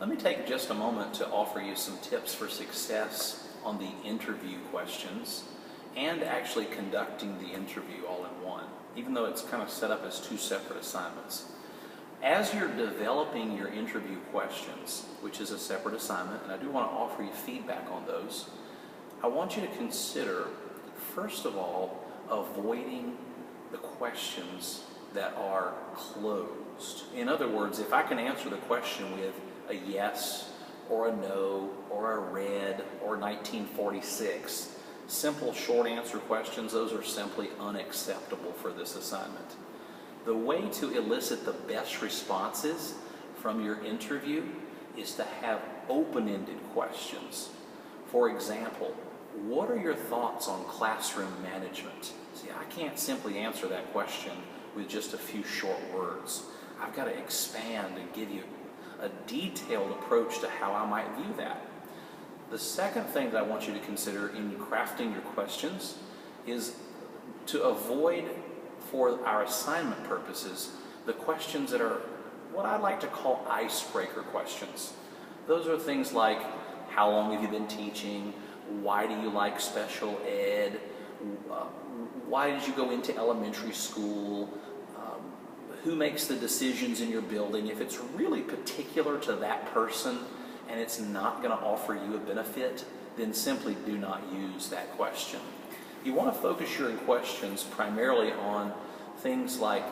Let me take just a moment to offer you some tips for success on the interview questions and actually conducting the interview all in one, even though it's kind of set up as two separate assignments. As you're developing your interview questions, which is a separate assignment, and I do want to offer you feedback on those, I want you to consider, first of all, avoiding the questions that are closed. In other words, if I can answer the question with a yes or a no or a red or 1946, simple short answer questions, those are simply unacceptable for this assignment. The way to elicit the best responses from your interview is to have open-ended questions. For example, what are your thoughts on classroom management? See, I can't simply answer that question with just a few short words. I've got to expand and give you a detailed approach to how I might view that. The second thing that I want you to consider in crafting your questions is to avoid, for our assignment purposes, the questions that are what I like to call icebreaker questions. Those are things like, how long have you been teaching? Why do you like special ed? Why did you go into elementary school? Who makes the decisions in your building? If it's really particular to that person and it's not going to offer you a benefit, then simply do not use that question. You want to focus your questions primarily on things like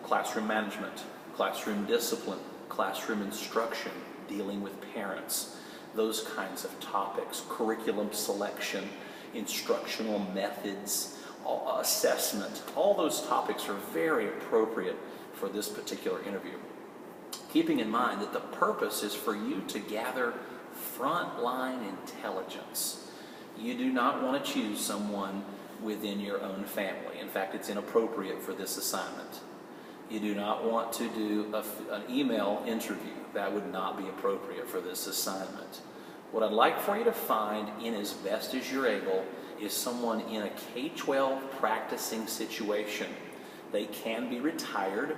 classroom management, classroom discipline, classroom instruction, dealing with parents, those kinds of topics, curriculum selection, instructional methods, assessment. All those topics are very appropriate for this particular interview. Keeping in mind that the purpose is for you to gather frontline intelligence. You do not want to choose someone within your own family. In fact, it's inappropriate for this assignment. You do not want to do an email interview. That would not be appropriate for this assignment. What I'd like for you to find, in as best as you're able, is someone in a K-12 practicing situation. They can be retired,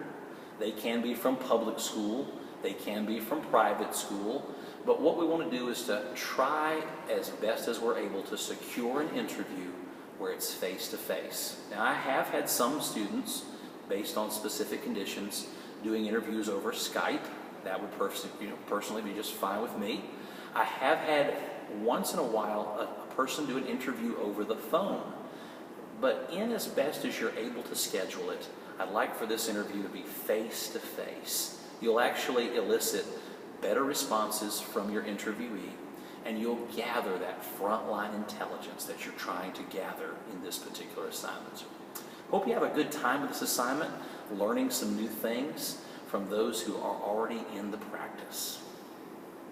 they can be from public school, they can be from private school, but what we want to do is to try as best as we're able to secure an interview where it's face-to-face. Now, I have had some students, based on specific conditions, doing interviews over Skype. That would personally be just fine with me. I have had, once in a while, a person do an interview over the phone. But in as best as you're able to schedule it, I'd like for this interview to be face-to-face. You'll actually elicit better responses from your interviewee, and you'll gather that frontline intelligence that you're trying to gather in this particular assignment. Hope you have a good time with this assignment, learning some new things from those who are already in the practice.